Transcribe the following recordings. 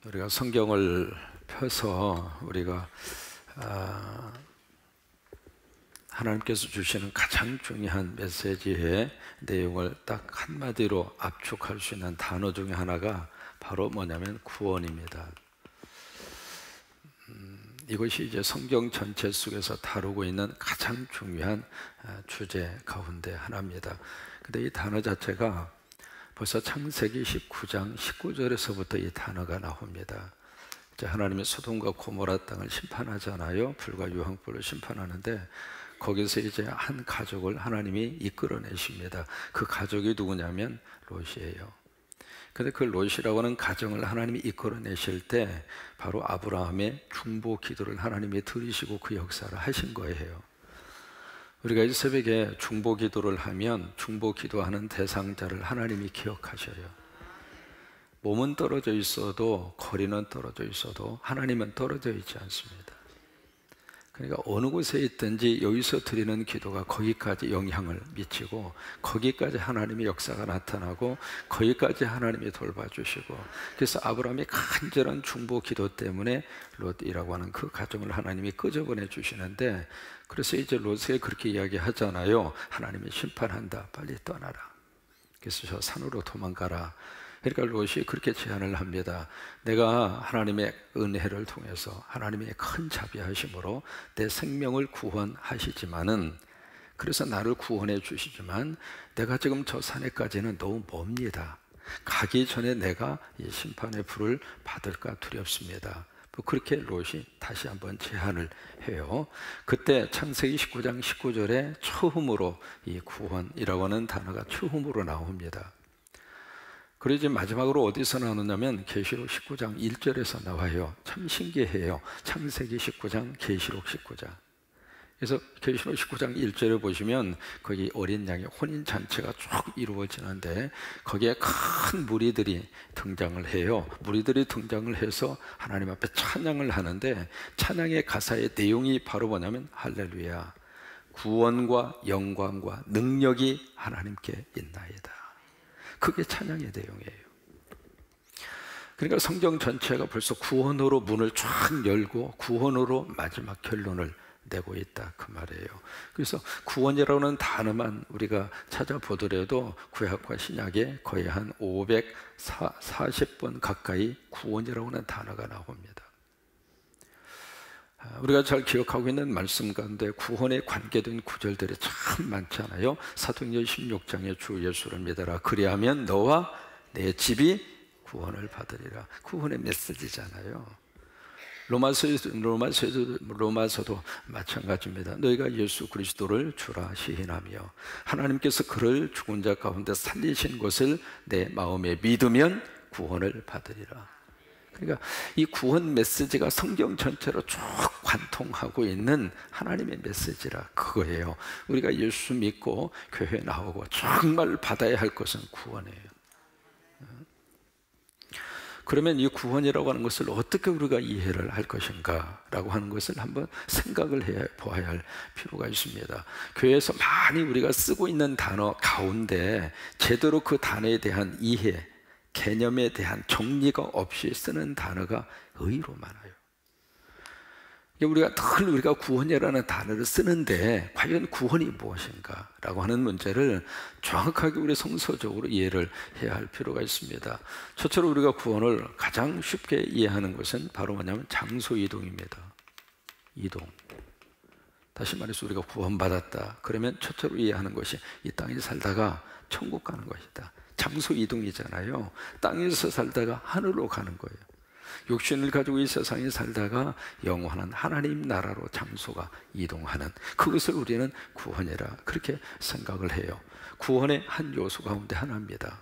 우리가 성경을 펴서 우리가 하나님께서 주시는 가장 중요한 메시지의 내용을 딱 한마디로 압축할 수 있는 단어 중에 하나가 바로 뭐냐면 구원입니다. 이것이 이제 성경 전체 속에서 다루고 있는 가장 중요한 주제 가운데 하나입니다. 근데 이 단어 자체가 벌써 창세기 19장 19절에서부터 이 단어가 나옵니다. 이제 하나님이 소돔과 고모라 땅을 심판하잖아요. 불과 유황불로 심판하는데 거기서 이제 한 가족을 하나님이 이끌어내십니다. 그 가족이 누구냐면 롯이에요. 근데 그 롯이라고 하는 가정을 하나님이 이끌어내실 때 바로 아브라함의 중보 기도를 하나님이 들으시고 그 역사를 하신 거예요. 우리가 이 새벽에 중보 기도를 하면 중보 기도하는 대상자를 하나님이 기억하셔요. 몸은 떨어져 있어도 거리는 떨어져 있어도 하나님은 떨어져 있지 않습니다. 그러니까 어느 곳에 있든지 여기서 드리는 기도가 거기까지 영향을 미치고 거기까지 하나님의 역사가 나타나고 거기까지 하나님이 돌봐주시고, 그래서 아브라함의 간절한 중보 기도 때문에 롯이라고 하는 그 가정을 하나님이 끄집어내 주시는데, 그래서 이제 롯에 그렇게 이야기하잖아요. 하나님이 심판한다, 빨리 떠나라. 그래서 저 산으로 도망가라. 그러니까 롯이 그렇게 제안을 합니다. 내가 하나님의 은혜를 통해서 하나님의 큰 자비하심으로 내 생명을 구원하시지만은, 그래서 나를 구원해 주시지만 내가 지금 저 산에까지는 너무 멉니다. 가기 전에 내가 이 심판의 불을 받을까 두렵습니다. 그렇게 롯이 다시 한번 제안을 해요. 그때 창세기 19장 19절에 처음으로 이 구원이라고 하는 단어가 처음으로 나옵니다. 그리고 이제 마지막으로 어디서 나오냐면 계시록 19장 1절에서 나와요. 참 신기해요. 창세기 19장, 계시록 19장. 그래서 계시록 19장 1절에 보시면 거기 어린 양의 혼인잔치가 쭉 이루어지는데 거기에 큰 무리들이 등장을 해요. 무리들이 등장을 해서 하나님 앞에 찬양을 하는데, 찬양의 가사의 내용이 바로 뭐냐면 할렐루야, 구원과 영광과 능력이 하나님께 있나이다. 그게 찬양의 내용이에요. 그러니까 성경 전체가 벌써 구원으로 문을 쫙 열고 구원으로 마지막 결론을 내고 있다, 그 말이에요. 그래서 구원이라는 단어만 우리가 찾아보더라도 구약과 신약에 거의 한 540번 가까이 구원이라고 하는 단어가 나옵니다. 우리가 잘 기억하고 있는 말씀 가운데 구원에 관계된 구절들이 참 많잖아요. 사도행전 16장에 주 예수를 믿어라, 그리하면 너와 내 집이 구원을 받으리라. 구원의 메시지잖아요. 로마서도 마찬가지입니다. 너희가 예수 그리스도를 주라 시인하며 하나님께서 그를 죽은 자 가운데 살리신 것을 내 마음에 믿으면 구원을 받으리라. 그러니까 이 구원 메시지가 성경 전체로 쭉 관통하고 있는 하나님의 메시지라 그거예요. 우리가 예수 믿고 교회 나오고 정말 받아야 할 것은 구원이에요. 그러면 이 구원이라고 하는 것을 어떻게 우리가 이해를 할 것인가 라고 하는 것을 한번 생각을 해 보아야 할 필요가 있습니다. 교회에서 많이 우리가 쓰고 있는 단어 가운데 제대로 그 단어에 대한 이해, 개념에 대한 정리가 없이 쓰는 단어가 의외로 많아요. 우리가 구원이라는 단어를 쓰는데 과연 구원이 무엇인가 라고 하는 문제를 정확하게 우리 성서적으로 이해를 해야 할 필요가 있습니다. 첫째로 우리가 구원을 가장 쉽게 이해하는 것은 바로 뭐냐면 장소 이동입니다. 이동. 다시 말해서 우리가 구원받았다 그러면 첫째로 이해하는 것이 이 땅에 살다가 천국 가는 것이다. 장소 이동이잖아요. 땅에서 살다가 하늘로 가는 거예요. 육신을 가지고 이 세상에 살다가 영원한 하나님 나라로 장소가 이동하는, 그것을 우리는 구원이라 그렇게 생각을 해요. 구원의 한 요소 가운데 하나입니다.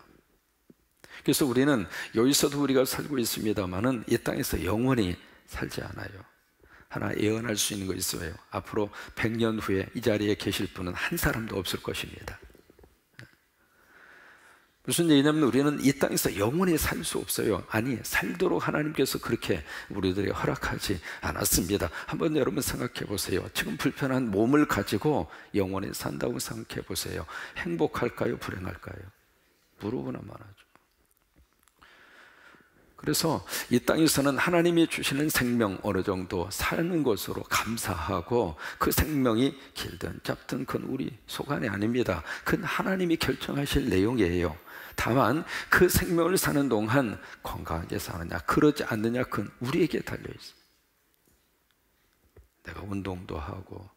그래서 우리는 여기서도 우리가 살고 있습니다만은 이 땅에서 영원히 살지 않아요. 하나 예언할 수 있는 거 있어요. 앞으로 100년 후에 이 자리에 계실 분은 한 사람도 없을 것입니다. 무슨 얘기냐면 우리는 이 땅에서 영원히 살 수 없어요. 아니, 살도록 하나님께서 그렇게 우리들에게 허락하지 않았습니다. 한번 여러분 생각해 보세요. 지금 불편한 몸을 가지고 영원히 산다고 생각해 보세요. 행복할까요? 불행할까요? 무르거나 말하죠. 그래서 이 땅에서는 하나님이 주시는 생명 어느 정도 사는 것으로 감사하고, 그 생명이 길든 짧든 그건 우리 소관이 아닙니다. 그건 하나님이 결정하실 내용이에요. 다만 그 생명을 사는 동안 건강하게 사느냐 그러지 않느냐 그건 우리에게 달려있어요. 내가 운동도 하고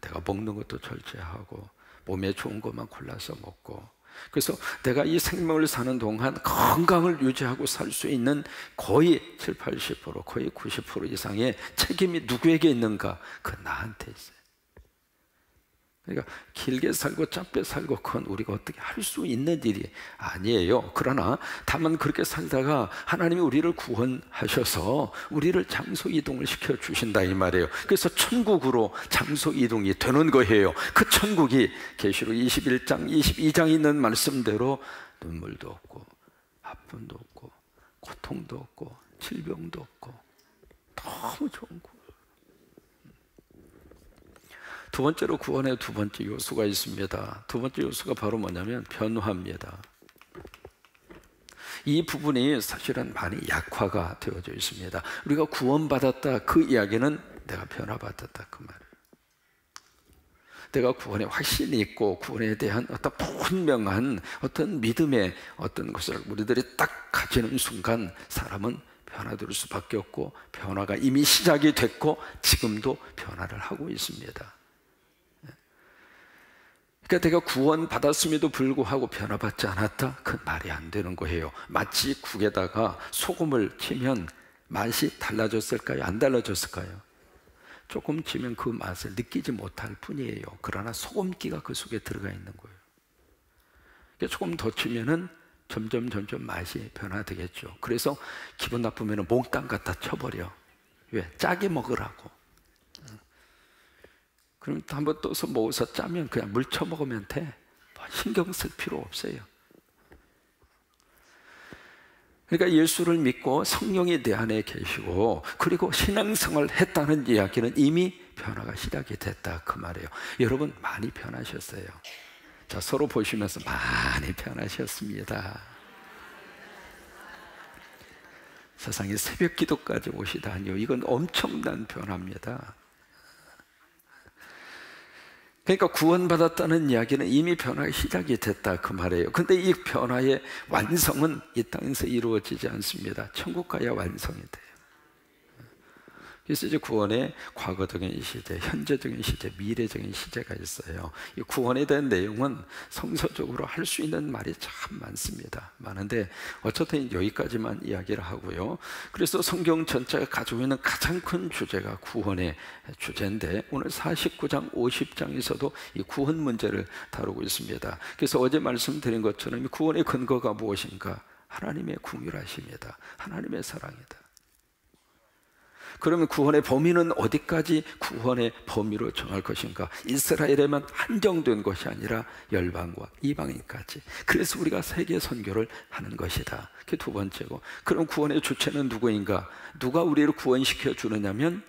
내가 먹는 것도 절제하고 몸에 좋은 것만 골라서 먹고, 그래서 내가 이 생명을 사는 동안 건강을 유지하고 살 수 있는 거의 7, 80%, 거의 90% 이상의 책임이 누구에게 있는가? 그건 나한테 있어요. 그러니까 길게 살고 짧게 살고 그건 우리가 어떻게 할 수 있는 일이 아니에요. 그러나 다만 그렇게 살다가 하나님이 우리를 구원하셔서 우리를 장소 이동을 시켜 주신다 이 말이에요. 그래서 천국으로 장소 이동이 되는 거예요. 그 천국이 계시록 21장 22장에 있는 말씀대로 눈물도 없고 아픔도 없고 고통도 없고 질병도 없고 너무 좋은 거. 두 번째로 구원의 두 번째 요소가 있습니다. 두 번째 요소가 바로 뭐냐면 변화입니다. 이 부분이 사실은 많이 약화가 되어져 있습니다. 우리가 구원받았다 그 이야기는 내가 변화받았다 그 말이에요. 내가 구원에 확신이 있고 구원에 대한 어떤 분명한 어떤 믿음의 어떤 것을 우리들이 딱 가지는 순간 사람은 변화될 수밖에 없고, 변화가 이미 시작이 됐고 지금도 변화를 하고 있습니다. 그러니까 내가 구원받았음에도 불구하고 변화받지 않았다? 그건 말이 안 되는 거예요. 마치 국에다가 소금을 치면 맛이 달라졌을까요? 안 달라졌을까요? 조금 치면 그 맛을 느끼지 못할 뿐이에요. 그러나 소금기가 그 속에 들어가 있는 거예요. 그러니까 조금 더 치면은 점점 맛이 변화되겠죠. 그래서 기분 나쁘면 몽땅 갖다 쳐버려. 왜? 짜게 먹으라고. 그럼 또 한번 떠서 먹어서 짜면 그냥 물 쳐먹으면 돼. 신경 쓸 필요 없어요. 그러니까 예수를 믿고 성령이 내 안에 계시고 그리고 신앙생활을 했다는 이야기는 이미 변화가 시작이 됐다 그 말이에요. 여러분 많이 변하셨어요. 자, 서로 보시면서 많이 변하셨습니다. 세상에 새벽 기도까지 오시다니요. 이건 엄청난 변화입니다. 그러니까 구원받았다는 이야기는 이미 변화가 시작이 됐다 그 말이에요. 근데 이 변화의 완성은 이 땅에서 이루어지지 않습니다. 천국 가야 완성이 돼요. 그래서 이제 구원의 과거적인 시대, 현재적인 시대, 미래적인 시대가 있어요. 이 구원에 대한 내용은 성서적으로 할 수 있는 말이 참 많습니다. 많은데 어쨌든 여기까지만 이야기를 하고요. 그래서 성경 전체가 가지고 있는 가장 큰 주제가 구원의 주제인데, 오늘 49장, 50장에서도 이 구원 문제를 다루고 있습니다. 그래서 어제 말씀드린 것처럼 이 구원의 근거가 무엇인가? 하나님의 긍휼하심이다. 하나님의 사랑이다. 그러면 구원의 범위는 어디까지 구원의 범위로 정할 것인가? 이스라엘에만 한정된 것이 아니라 열방과 이방인까지. 그래서 우리가 세계 선교를 하는 것이다. 그게 두 번째고, 그럼 구원의 주체는 누구인가? 누가 우리를 구원시켜 주느냐면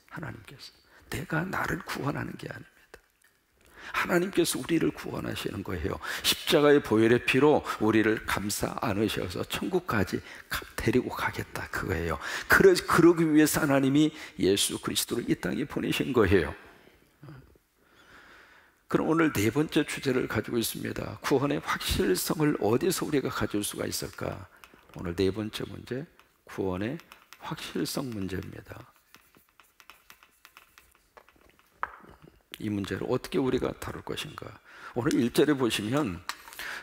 하나님께서. 내가 나를 구원하는 게 아닙니다. 하나님께서 우리를 구원하시는 거예요. 십자가의 보혈의 피로 우리를 감싸 안으셔서 천국까지 데리고 가겠다 그거예요. 그러기 위해서 하나님이 예수 그리스도를 이 땅에 보내신 거예요. 그럼 오늘 네 번째 주제를 가지고 있습니다. 구원의 확실성을 어디서 우리가 가질 수가 있을까? 오늘 네 번째 문제, 구원의 확실성 문제입니다. 이 문제를 어떻게 우리가 다룰 것인가? 오늘 1절에 보시면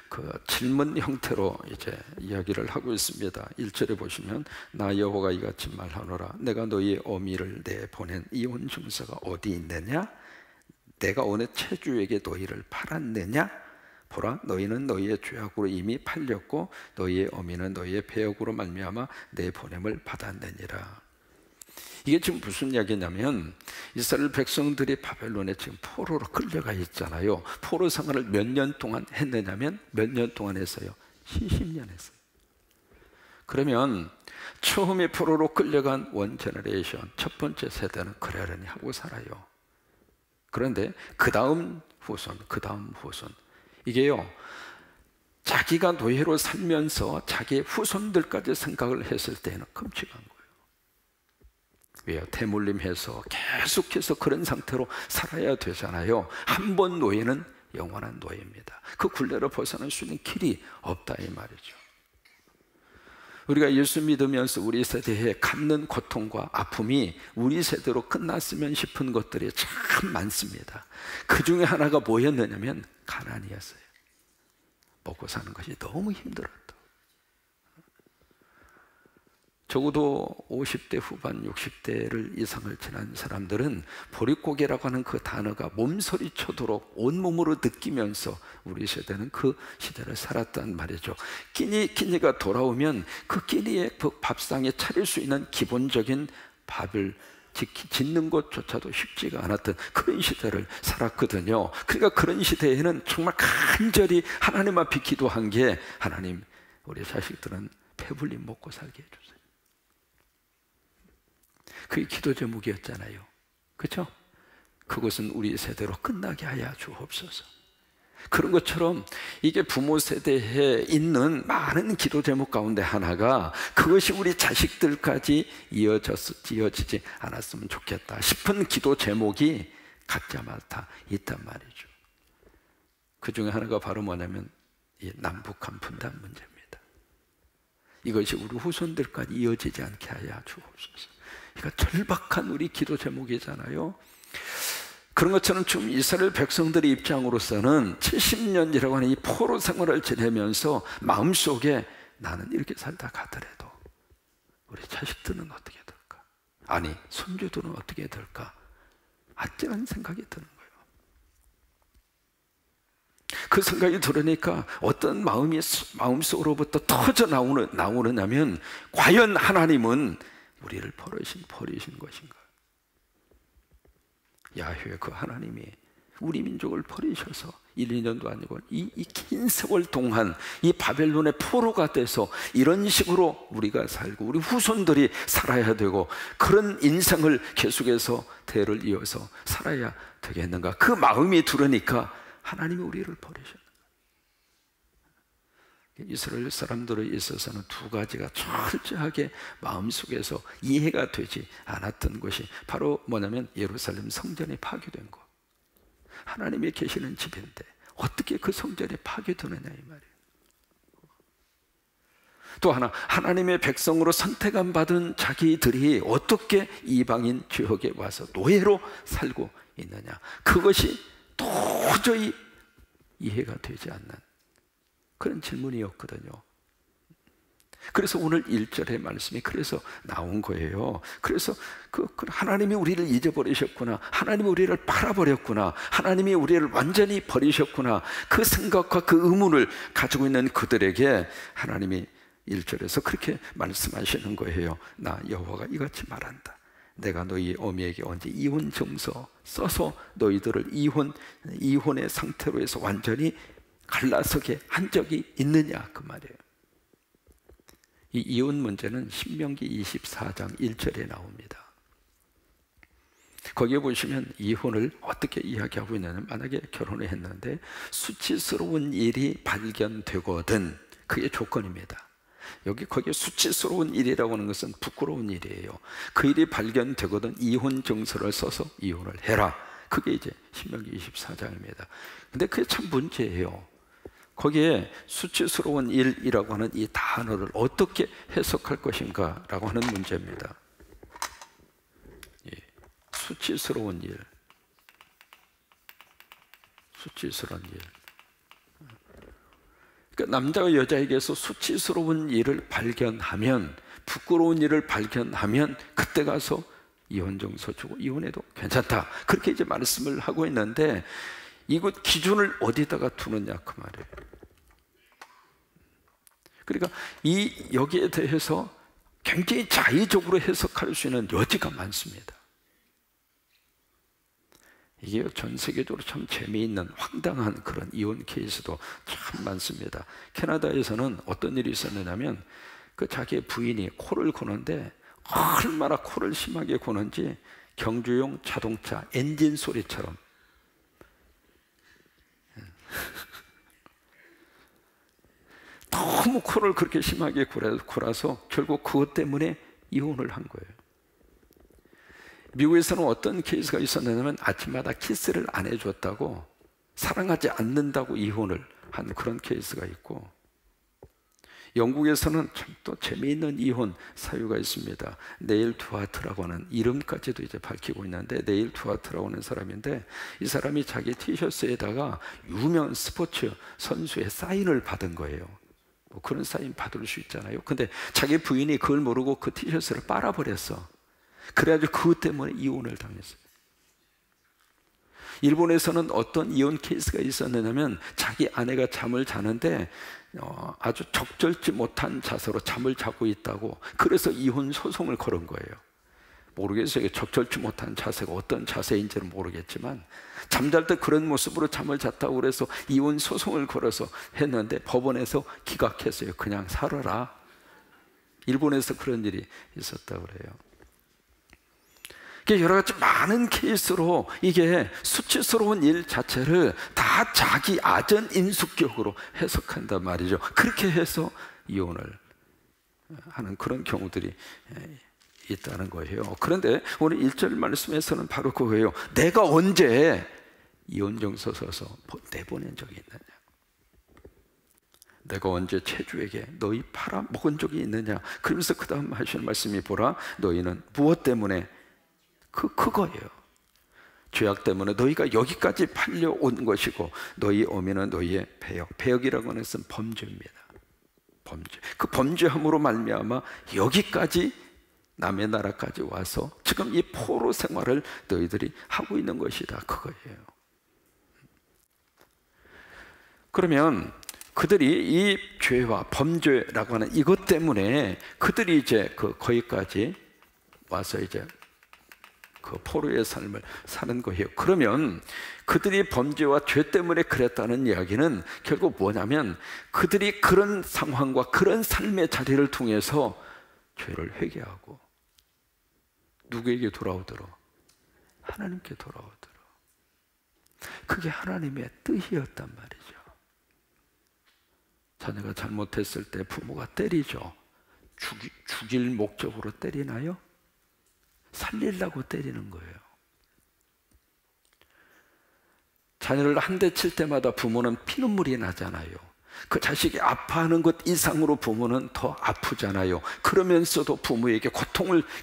그 질문 형태로 이제 이야기를 하고 있습니다. 1절에 보시면 나 여호와가 이같이 말하노라. 내가 너희의 어미를 내보낸 이혼 증서가 어디 있느냐? 내가 어느 체주에게 너희를 팔았느냐? 보라, 너희는 너희의 죄악으로 이미 팔렸고 너희의 어미는 너희의 배역으로 말미암아 내 보냄을 받았느니라. 이게 지금 무슨 이야기냐면 이스라엘 백성들이 바벨론에 지금 포로로 끌려가 있잖아요. 포로 생활을 몇 년 동안 했느냐면 몇 년 동안 했어요? 70년 했어요. 그러면 처음에 포로로 끌려간 원 제너레이션, 첫 번째 세대는 그러려니 하고 살아요. 그런데 그 다음 후손, 이게요 자기가 노예로 살면서 자기의 후손들까지 생각을 했을 때는 끔찍한 거예요. 왜요? 대물림해서 계속해서 그런 상태로 살아야 되잖아요. 한 번 노예는 영원한 노예입니다. 그 굴레로 벗어날 수 있는 길이 없다 이 말이죠. 우리가 예수 믿으면서 우리 세대에 갖는 고통과 아픔이 우리 세대로 끝났으면 싶은 것들이 참 많습니다. 그 중에 하나가 뭐였느냐면 가난이었어요. 먹고 사는 것이 너무 힘들었다. 적어도 50대 후반 60대를 이상을 지난 사람들은 보릿고개라고 하는 그 단어가 몸소리쳐도록 온몸으로 느끼면서 우리 세대는 그 시대를 살았단 말이죠. 끼니가 돌아오면 그 끼니의 그 밥상에 차릴 수 있는 기본적인 밥을 짓는 것조차도 쉽지가 않았던 그런 시대를 살았거든요. 그러니까 그런 시대에는 정말 간절히 하나님 앞에 기도한 게, 하나님 우리 자식들은 배불리 먹고 살게 해주세요. 그게 기도 제목이었잖아요. 그렇죠? 그것은 우리 세대로 끝나게 하여 주옵소서. 그런 것처럼 이게 부모 세대에 있는 많은 기도 제목 가운데 하나가 그것이 우리 자식들까지 이어지지 않았으면 좋겠다 싶은 기도 제목이 각자마다 있단 말이죠. 그 중에 하나가 바로 뭐냐면 이 남북한 분단 문제입니다. 이것이 우리 후손들까지 이어지지 않게 하여 주옵소서. 그러니까 절박한 우리 기도 제목이잖아요. 그런 것처럼 지금 이스라엘 백성들의 입장으로서는 70년이라고 하는 이 포로 생활을 지내면서 마음속에 나는 이렇게 살다 가더라도 우리 자식들은 어떻게 될까? 아니 손주들은 어떻게 될까? 아찔한 생각이 드는 거예요. 그 생각이 들으니까 어떤 마음이 마음속으로부터 터져 나오느냐면 과연 하나님은 우리를 버리신 것인가? 야훼 그 하나님이 우리 민족을 버리셔서 1, 2년도 아니고 이 긴 세월 동안 이 바벨론의 포로가 돼서 이런 식으로 우리가 살고 우리 후손들이 살아야 되고 그런 인생을 계속해서 대를 이어서 살아야 되겠는가? 그 마음이 들으니까 하나님이 우리를 버리셨다. 이스라엘 사람들에 있어서는 두 가지가 철저하게 마음속에서 이해가 되지 않았던 것이 바로 뭐냐면 예루살렘 성전이 파괴된 것. 하나님이 계시는 집인데 어떻게 그 성전이 파괴되느냐 이 말이에요. 또 하나, 하나님의 백성으로 선택안 받은 자기들이 어떻게 이방인 지역에 와서 노예로 살고 있느냐, 그것이 도저히 이해가 되지 않는 그런 질문이었거든요. 그래서 오늘 1절의 말씀이 그래서 나온 거예요. 그래서 그 하나님이 우리를 잊어버리셨구나, 하나님이 우리를 팔아버렸구나, 하나님이 우리를 완전히 버리셨구나, 그 생각과 그 의문을 가지고 있는 그들에게 하나님이 1절에서 그렇게 말씀하시는 거예요. 나 여호와가 이같이 말한다. 내가 너희 어미에게 언제 이혼 정서 써서 너희들을 이혼의 상태로 해서 완전히 갈라서게 한 적이 있느냐 그 말이에요. 이 이혼 문제는 신명기 24장 1절에 나옵니다. 거기에 보시면 이혼을 어떻게 이야기하고 있냐면, 만약에 결혼을 했는데 수치스러운 일이 발견되거든, 그게 조건입니다. 거기에 수치스러운 일이라고 하는 것은 부끄러운 일이에요. 그 일이 발견되거든 이혼 정서를 써서 이혼을 해라. 그게 이제 신명기 24장입니다. 근데 그게 참 문제예요. 거기에 수치스러운 일이라고 하는 이 단어를 어떻게 해석할 것인가 라고 하는 문제입니다. 수치스러운 일, 수치스러운 일. 그러니까 남자가 여자에게서 수치스러운 일을 발견하면, 부끄러운 일을 발견하면 그때 가서 이혼정서 주고 이혼해도 괜찮다, 그렇게 이제 말씀을 하고 있는데, 이것 기준을 어디다가 두느냐 그 말이에요. 그러니까 여기에 대해서 굉장히 자의적으로 해석할 수 있는 여지가 많습니다. 이게 전 세계적으로 참 재미있는 황당한 그런 이혼 케이스도 참 많습니다. 캐나다에서는 어떤 일이 있었느냐면, 그 자기의 부인이 코를 고는데 얼마나 코를 심하게 고는지 경주용 자동차 엔진 소리처럼 너무 코를 그렇게 심하게 골아서 결국 그것 때문에 이혼을 한 거예요. 미국에서는 어떤 케이스가 있었냐면 아침마다 키스를 안 해줬다고, 사랑하지 않는다고 이혼을 한 그런 케이스가 있고, 영국에서는 참 또 재미있는 이혼 사유가 있습니다. 네일 두하트라고 하는, 이름까지도 이제 밝히고 있는데, 네일 두하트라고 하는 사람인데, 이 사람이 자기 티셔츠에다가 유명 스포츠 선수의 사인을 받은 거예요. 뭐 그런 사인 받을 수 있잖아요. 근데 자기 부인이 그걸 모르고 그 티셔츠를 빨아버렸어. 그래가지고 그것 때문에 이혼을 당했어요. 일본에서는 어떤 이혼 케이스가 있었느냐면, 자기 아내가 잠을 자는데 아주 적절치 못한 자세로 잠을 자고 있다고, 그래서 이혼 소송을 걸은 거예요. 모르겠어요. 적절치 못한 자세가 어떤 자세인지는 모르겠지만, 잠잘 때 그런 모습으로 잠을 잤다고 그래서 이혼 소송을 걸어서 했는데 법원에서 기각했어요. 그냥 살아라. 일본에서 그런 일이 있었다고 그래요. 여러 가지 많은 케이스로 이게 수치스러운 일 자체를 다 자기 아전 인수격으로 해석한단 말이죠. 그렇게 해서 이혼을 하는 그런 경우들이 있다는 거예요. 그런데 오늘 1절 말씀에서는 바로 그거예요. 내가 언제 이혼정서 써서 내보낸 적이 있느냐? 내가 언제 체주에게 너희 팔아먹은 적이 있느냐? 그러면서 그 다음 하시는 말씀이, 보라, 너희는 무엇 때문에 그거예요. 죄악 때문에 너희가 여기까지 팔려온 것이고, 너희 어미는 너희의 배역이라고 하는 것은 범죄입니다. 범죄. 그 범죄함으로 말미암아 여기까지, 남의 나라까지 와서 지금 이 포로 생활을 너희들이 하고 있는 것이다. 그거예요. 그러면 그들이 이 죄와 범죄라고 하는 이것 때문에 그들이 이제 거기까지 와서 이제 그 포로의 삶을 사는 거예요. 그러면 그들이 범죄와 죄 때문에 그랬다는 이야기는 결국 뭐냐면, 그들이 그런 상황과 그런 삶의 자리를 통해서 죄를 회개하고 누구에게 돌아오도록? 하나님께 돌아오도록. 그게 하나님의 뜻이었단 말이죠. 자녀가 잘못했을 때 부모가 때리죠. 죽일 목적으로 때리나요? 살리려고 때리는 거예요. 자녀를 한 대 칠 때마다 부모는 피눈물이 나잖아요. 그 자식이 아파하는 것 이상으로 부모는 더 아프잖아요. 그러면서도 부모에게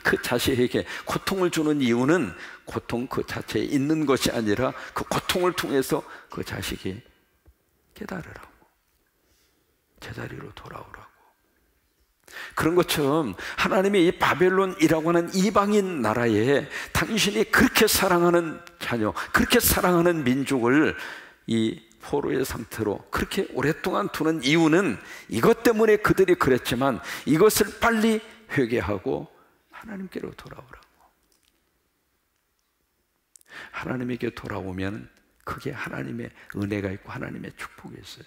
그 자식에게 고통을 주는 이유는 고통 그 자체에 있는 것이 아니라 그 고통을 통해서 그 자식이 깨달으라고, 제자리로 돌아오라고. 그런 것처럼 하나님의 이 바벨론이라고 하는 이방인 나라에 당신이 그렇게 사랑하는 자녀, 그렇게 사랑하는 민족을 이 포로의 상태로 그렇게 오랫동안 두는 이유는 이것 때문에 그들이 그랬지만, 이것을 빨리 회개하고 하나님께로 돌아오라고. 하나님에게 돌아오면 그게 하나님의 은혜가 있고 하나님의 축복이 있어요.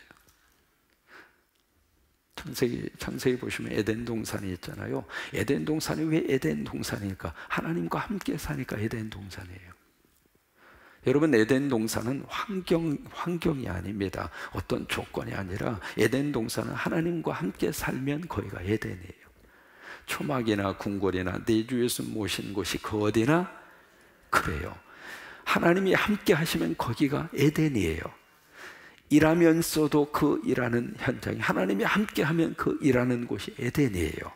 창세기 보시면 에덴 동산이 있잖아요. 에덴 동산이 왜 에덴 동산일까? 하나님과 함께 사니까 에덴 동산이에요. 여러분, 에덴 동산은 환경이 아닙니다. 어떤 조건이 아니라 에덴 동산은 하나님과 함께 살면 거기가 에덴이에요. 초막이나 궁궐이나 내 주에서 모신 곳이 그 어디나 그래요. 하나님이 함께 하시면 거기가 에덴이에요. 일하면서도 그 일하는 현장이 하나님이 함께 하면 그 일하는 곳이 에덴이에요.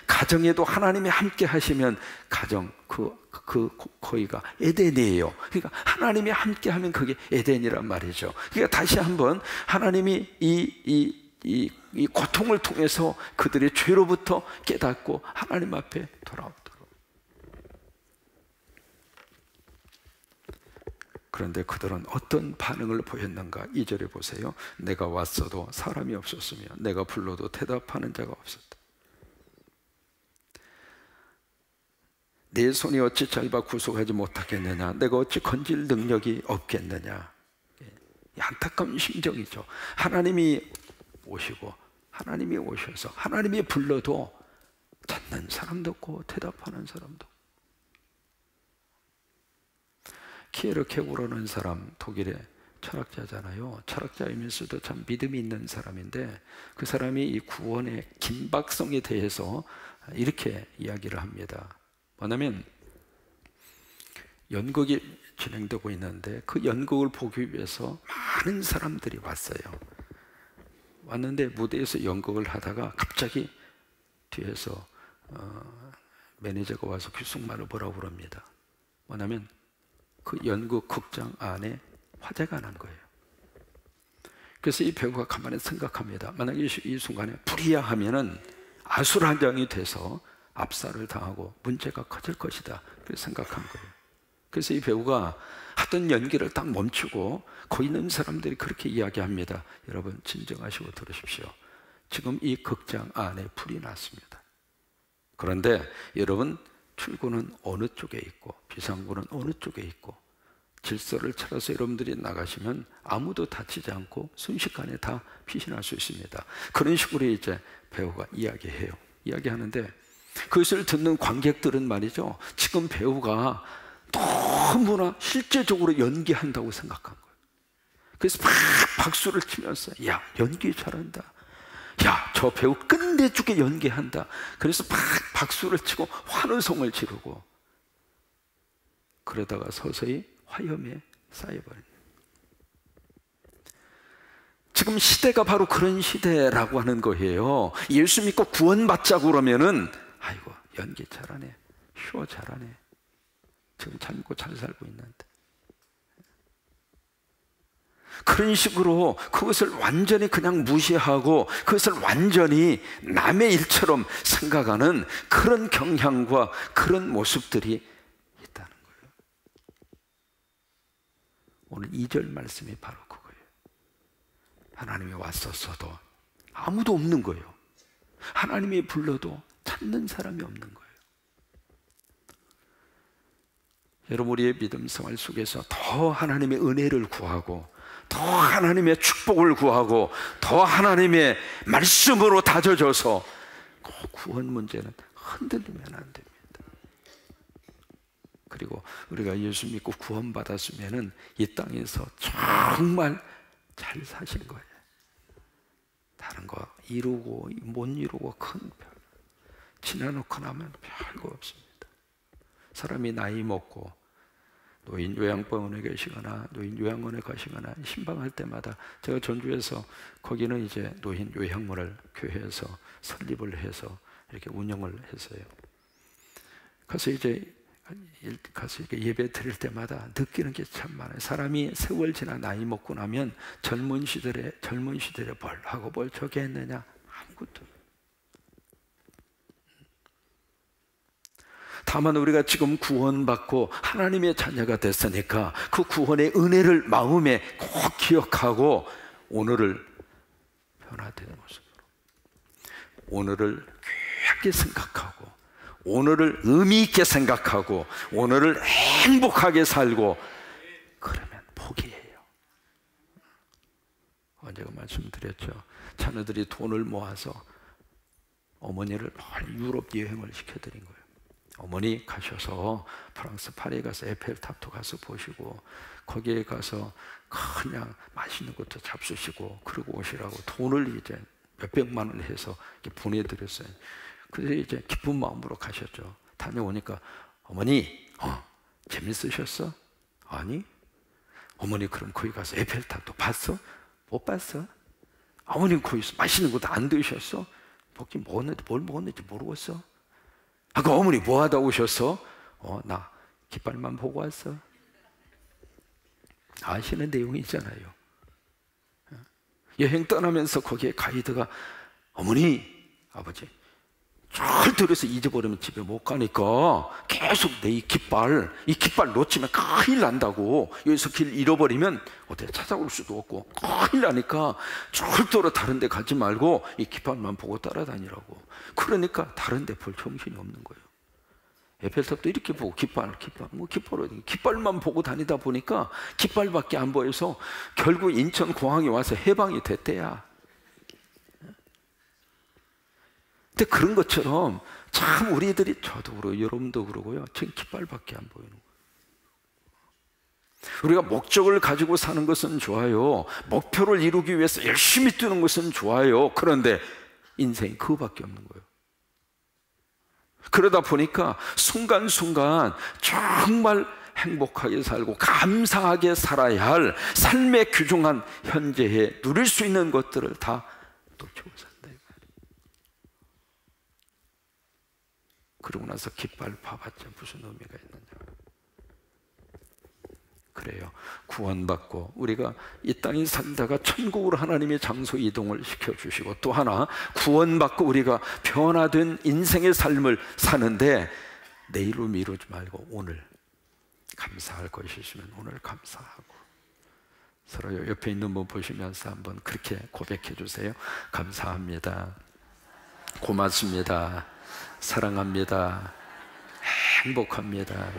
가정에도 하나님이 함께 하시면 가정 거기가 에덴이에요. 그러니까 하나님이 함께 하면 그게 에덴이란 말이죠. 그러니까 다시 한번 하나님이 이 고통을 통해서 그들의 죄로부터 깨닫고 하나님 앞에 돌아오도록. 그런데 그들은 어떤 반응을 보였는가? 2절에 보세요. 내가 왔어도 사람이 없었으며 내가 불러도 대답하는 자가 없었다. 내 손이 어찌 짧아 구속하지 못하겠느냐? 내가 어찌 건질 능력이 없겠느냐? 안타까운 심정이죠. 하나님이 오시고 하나님이 오셔서 하나님이 불러도 찾는 사람도 없고 대답하는 사람도 없고. 키에르케고라는 사람, 독일의 철학자잖아요. 철학자이면서도 참 믿음이 있는 사람인데 그 사람이 이 구원의 긴박성에 대해서 이렇게 이야기를 합니다. 뭐냐면 연극이 진행되고 있는데 그 연극을 보기 위해서 많은 사람들이 왔어요. 왔는데 무대에서 연극을 하다가 갑자기 뒤에서 매니저가 와서 귓속말로 뭐라고 그럽니다. 뭐냐면 그 연극 극장 안에 화재가 난 거예요. 그래서 이 배우가 가만히 생각합니다. 만약에 이 순간에 불이야 하면은 아수라장이 돼서 압살을 당하고 문제가 커질 것이다. 그렇게 생각한 거예요. 그래서 이 배우가 하던 연기를 딱 멈추고 거기 있는 사람들이 그렇게 이야기합니다. 여러분 진정하시고 들으십시오. 지금 이 극장 안에 불이 났습니다. 그런데 여러분 출구는 어느 쪽에 있고 비상구는 어느 쪽에 있고 질서를 찾아서 여러분들이 나가시면 아무도 다치지 않고 순식간에 다 피신할 수 있습니다. 그런 식으로 이제 배우가 이야기해요. 이야기하는데 그것을 듣는 관객들은 말이죠, 지금 배우가 너무나 실제적으로 연기한다고 생각한 거예요. 그래서 막 박수를 치면서 야 연기 잘한다, 야 저 배우 끝내주게 연기한다. 그래서 막 박수를 치고 환호성을 지르고 그러다가 서서히 화염에 쌓여버립니다. 지금 시대가 바로 그런 시대라고 하는 거예요. 예수 믿고 구원받자고 그러면은 아이고 연기 잘하네, 쇼 잘하네, 지금 잘 믿고 잘 살고 있는데, 그런 식으로 그것을 완전히 그냥 무시하고 그것을 완전히 남의 일처럼 생각하는 그런 경향과 그런 모습들이 있다는 거예요. 오늘 2절 말씀이 바로 그거예요. 하나님이 왔었어도 아무도 없는 거예요. 하나님이 불러도 찾는 사람이 없는 거예요. 여러분 우리의 믿음 생활 속에서 더 하나님의 은혜를 구하고 더 하나님의 축복을 구하고 더 하나님의 말씀으로 다져져서 그 구원 문제는 흔들리면 안 됩니다. 그리고 우리가 예수 믿고 구원받았으면 이 땅에서 정말 잘 사신 거예요. 다른 거 이루고 못 이루고 큰 별 지나놓고 나면 별거 없습니다. 사람이 나이 먹고 노인 요양병원에 계시거나 노인 요양원에 가시거나 신방할 때마다 제가 전주에서 거기는 이제 노인 요양원을 교회에서 설립을 해서 이렇게 운영을 했어요. 가서 이제 예배 드릴 때마다 느끼는 게 참 많아요. 사람이 세월 지나 나이 먹고 나면 젊은 시절에 뭘 하고 뭘 저기 했느냐 아무것도. 다만 우리가 지금 구원받고 하나님의 자녀가 됐으니까 그 구원의 은혜를 마음에 꼭 기억하고 오늘을 변화된 모습으로, 오늘을 귀하게 생각하고 오늘을 의미 있게 생각하고 오늘을 행복하게 살고 그러면 복이에요. 언제가 말씀드렸죠. 자녀들이 돈을 모아서 어머니를 유럽 여행을 시켜드린 거예요. 어머니 가셔서 프랑스 파리에 가서 에펠탑도 가서 보시고 거기에 가서 그냥 맛있는 것도 잡수시고 그러고 오시라고 돈을 이제 몇백만 원 해서 이렇게 보내드렸어요. 그래서 이제 기쁜 마음으로 가셨죠. 다녀오니까 어머니 재밌으셨어? 아니. 어머니 그럼 거기 가서 에펠탑도 봤어? 못 봤어? 어머니 거기서 맛있는 것도 안 드셨어? 먹긴 먹었는데 뭘 먹었는지 모르겠어? 아까 어머니 뭐 하다 오셨어? 나 깃발만 보고 왔어. 아시는 내용이 있잖아요. 여행 떠나면서 거기에 가이드가 어머니, 아버지 절대로 해서 잊어버리면 집에 못 가니까 계속 내 이 깃발 놓치면 큰일 난다고. 여기서 길 잃어버리면 어떻게 찾아올 수도 없고 큰일 나니까 절대로 다른 데 가지 말고 이 깃발만 보고 따라다니라고. 그러니까 다른 데 볼 정신이 없는 거예요. 에펠탑도 이렇게 보고 깃발만 보고 다니다 보니까 깃발밖에 안 보여서 결국 인천공항에 와서 해방이 됐대야. 근데 그런 것처럼 참 우리들이, 저도 그러고 여러분도 그러고요, 지금 깃발밖에 안 보이는 거예요. 우리가 목적을 가지고 사는 것은 좋아요. 목표를 이루기 위해서 열심히 뛰는 것은 좋아요. 그런데 인생이 그거밖에 없는 거예요. 그러다 보니까 순간순간 정말 행복하게 살고 감사하게 살아야 할 삶의 귀중한 현재에 누릴 수 있는 것들을 다 놓치고 산다. 그러고 나서 깃발 봐봤자 무슨 의미가 있느냐. 그래요. 구원받고 우리가 이 땅에 살다가 천국으로 하나님의 장소 이동을 시켜주시고, 또 하나 구원받고 우리가 변화된 인생의 삶을 사는데 내일로 미루지 말고 오늘 감사할 것이 있으면 오늘 감사하고, 서로 옆에 있는 분 보시면서 한번 그렇게 고백해 주세요. 감사합니다. 고맙습니다. 사랑합니다. 행복합니다.